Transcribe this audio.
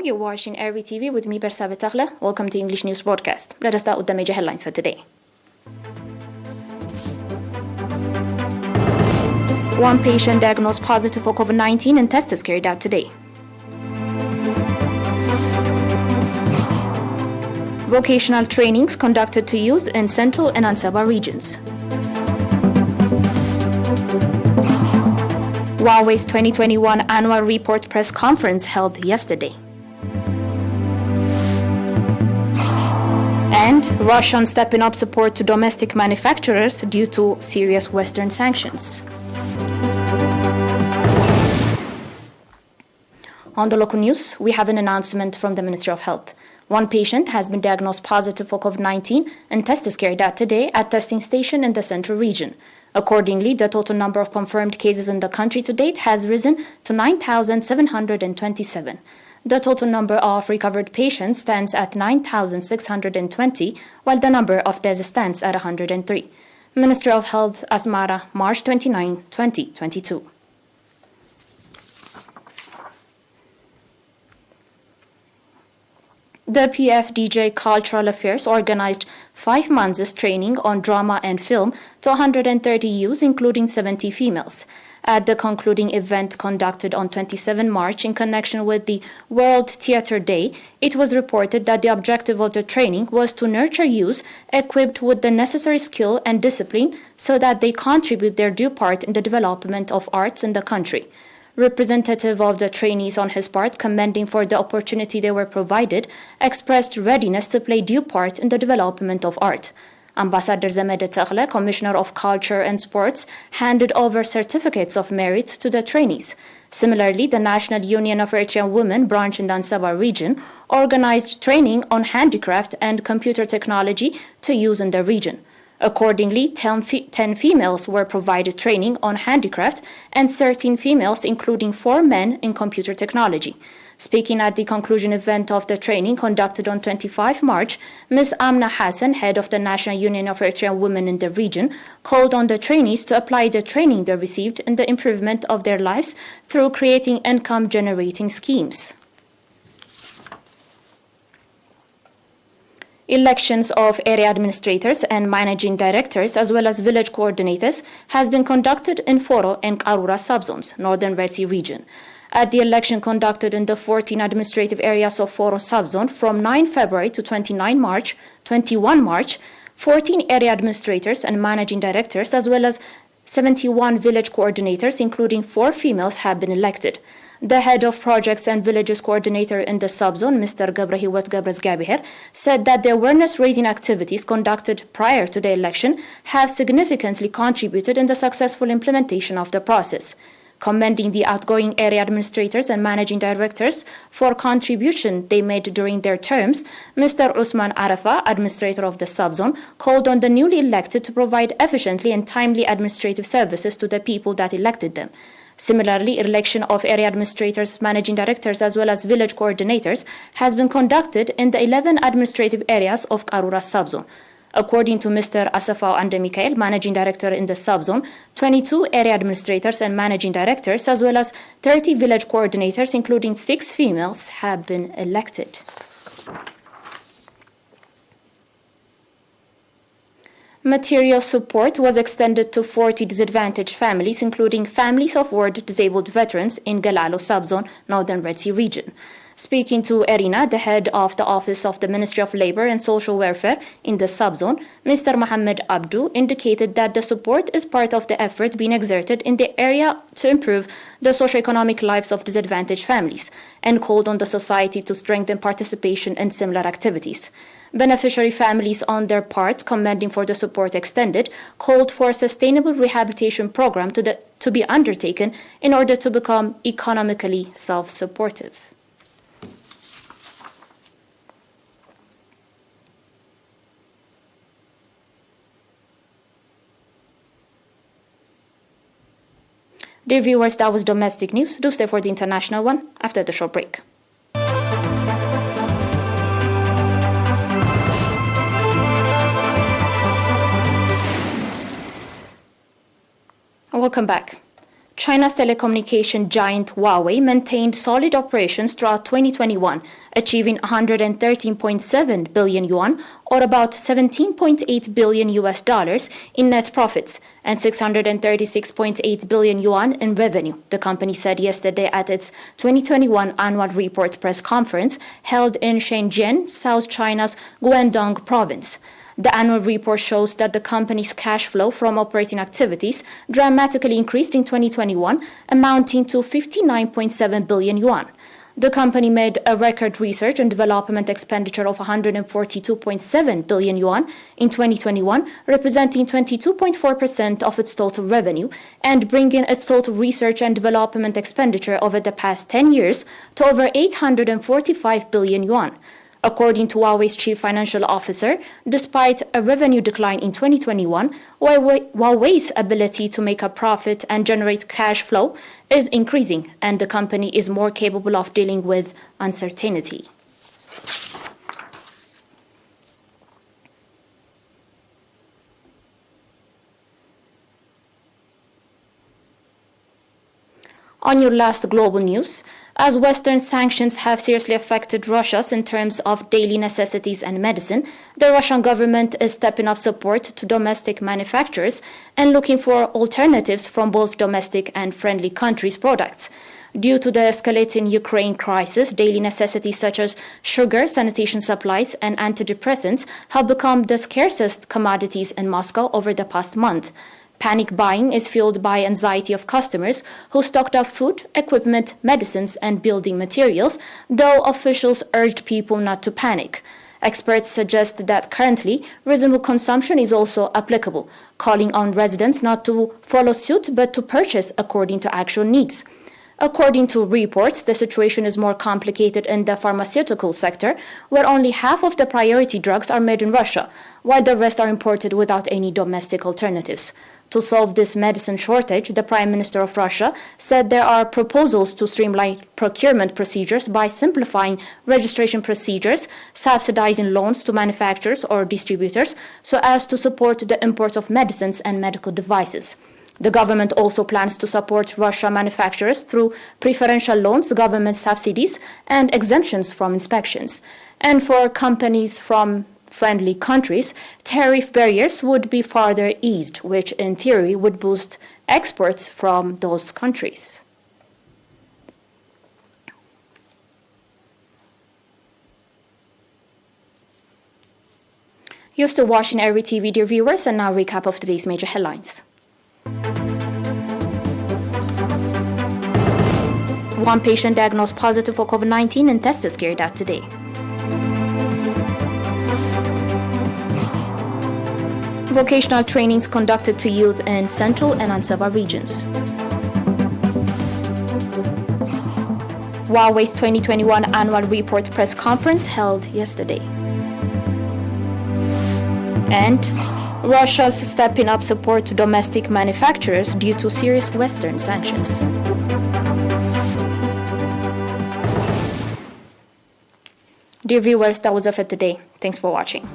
you're watching ERi-TV with me, Bersa Betagle. Welcome to English News Broadcast. Let us start with the major headlines for today. One patient diagnosed positive for COVID-19 and test is carried out today. Vocational trainings conducted to youth in Central and Ansaba regions. Huawei's 2021 annual report press conference held yesterday. And Russia stepping up support to domestic manufacturers due to serious Western sanctions. On the local news, we have an announcement from the Ministry of Health. One patient has been diagnosed positive for COVID-19 and test is carried out today at testing station in the Central region. Accordingly, the total number of confirmed cases in the country to date has risen to 9,727. The total number of recovered patients stands at 9,620, while the number of deaths stands at 103. Ministry of Health, Asmara, March 29, 2022. The PFDJ Cultural Affairs organized 5 months training on drama and film to 130 youths, including 70 females. At the concluding event conducted on 27 March in connection with the World Theatre Day, it was reported that the objective of the training was to nurture youths equipped with the necessary skill and discipline so that they contribute their due part in the development of arts in the country. Representative of the trainees on his part, commending for the opportunity they were provided, expressed readiness to play due part in the development of art. Ambassador Zemede Tagle, Commissioner of Culture and Sports, handed over certificates of merit to the trainees. Similarly, the National Union of Eritrean Women branch in the Ansaba region organized training on handicraft and computer technology to use in the region. Accordingly, 10 females were provided training on handicraft and 13 females, including 4 men, in computer technology. Speaking at the conclusion event of the training conducted on 25 March, Ms. Amna Hassan, head of the National Union of Eritrean Women in the region, called on the trainees to apply the training they received in the improvement of their lives through creating income-generating schemes. Elections of area administrators and managing directors as well as village coordinators has been conducted in Foro and Karura subzones, Northern Red Sea region. At the election conducted in the 14 administrative areas of Foro subzone from 9 February to 21 March, 14 area administrators and managing directors as well as 71 village coordinators, including 4 females, have been elected. The head of projects and villages coordinator in the subzone, Mr. Gabrahiwat Gabras-Gabihir, said that the awareness-raising activities conducted prior to the election have significantly contributed in the successful implementation of the process. Commending the outgoing area administrators and managing directors for contribution they made during their terms, Mr. Usman Arafa, administrator of the subzone, called on the newly elected to provide efficiently and timely administrative services to the people that elected them. Similarly, election of area administrators, managing directors, as well as village coordinators has been conducted in the 11 administrative areas of Karura subzone. According to Mr. Asafau Ande Mikael, managing director in the subzone, 22 area administrators and managing directors, as well as 30 village coordinators, including 6 females, have been elected. Material support was extended to 40 disadvantaged families, including families of war-disabled veterans in Galalo subzone, Northern Red Sea region. Speaking to ERINA, the head of the Office of the Ministry of Labour and Social Welfare in the subzone, Mr. Mohammed Abdu, indicated that the support is part of the effort being exerted in the area to improve the socio-economic lives of disadvantaged families and called on the society to strengthen participation in similar activities. Beneficiary families, on their part, commending for the support extended, called for a sustainable rehabilitation program to be undertaken in order to become economically self-supportive. Dear viewers, that was domestic news. Do stay for the international one after the short break. Welcome back. China's telecommunication giant Huawei maintained solid operations throughout 2021, achieving 113.7 billion yuan, or about $17.8 billion in net profits, and 636.8 billion yuan in revenue, the company said yesterday at its 2021 annual report press conference held in Shenzhen, South China's Guangdong province. The annual report shows that the company's cash flow from operating activities dramatically increased in 2021, amounting to 59.7 billion yuan. The company made a record research and development expenditure of 142.7 billion yuan in 2021, representing 22.4% of its total revenue, and bringing its total research and development expenditure over the past 10 years to over 845 billion yuan. According to Huawei's chief financial officer, despite a revenue decline in 2021, Huawei's ability to make a profit and generate cash flow is increasing, and the company is more capable of dealing with uncertainty. On your last global news, as Western sanctions have seriously affected Russia in terms of daily necessities and medicine, the Russian government is stepping up support to domestic manufacturers and looking for alternatives from both domestic and friendly countries' products. Due to the escalating Ukraine crisis, daily necessities such as sugar, sanitation supplies, and antidepressants have become the scarcest commodities in Moscow over the past month. Panic buying is fueled by anxiety of customers who stocked up food, equipment, medicines, and building materials, though officials urged people not to panic. Experts suggest that currently, reasonable consumption is also applicable, calling on residents not to follow suit but to purchase according to actual needs. According to reports, the situation is more complicated in the pharmaceutical sector, where only half of the priority drugs are made in Russia, while the rest are imported without any domestic alternatives. To solve this medicine shortage, the Prime Minister of Russia said there are proposals to streamline procurement procedures by simplifying registration procedures, subsidizing loans to manufacturers or distributors, so as to support the import of medicines and medical devices. The government also plans to support Russian manufacturers through preferential loans, government subsidies, and exemptions from inspections. And for companies from friendly countries, tariff barriers would be further eased, which in theory would boost exports from those countries. You're still watching ERi-TV, dear viewers, and now a recap of today's major headlines. One patient diagnosed positive for COVID-19 and tests carried out today. Vocational trainings conducted to youth in Central and Ansava regions. Huawei's 2021 annual report press conference held yesterday. And Russia's stepping up support to domestic manufacturers due to serious Western sanctions. Dear viewers, that was it for today. Thanks for watching.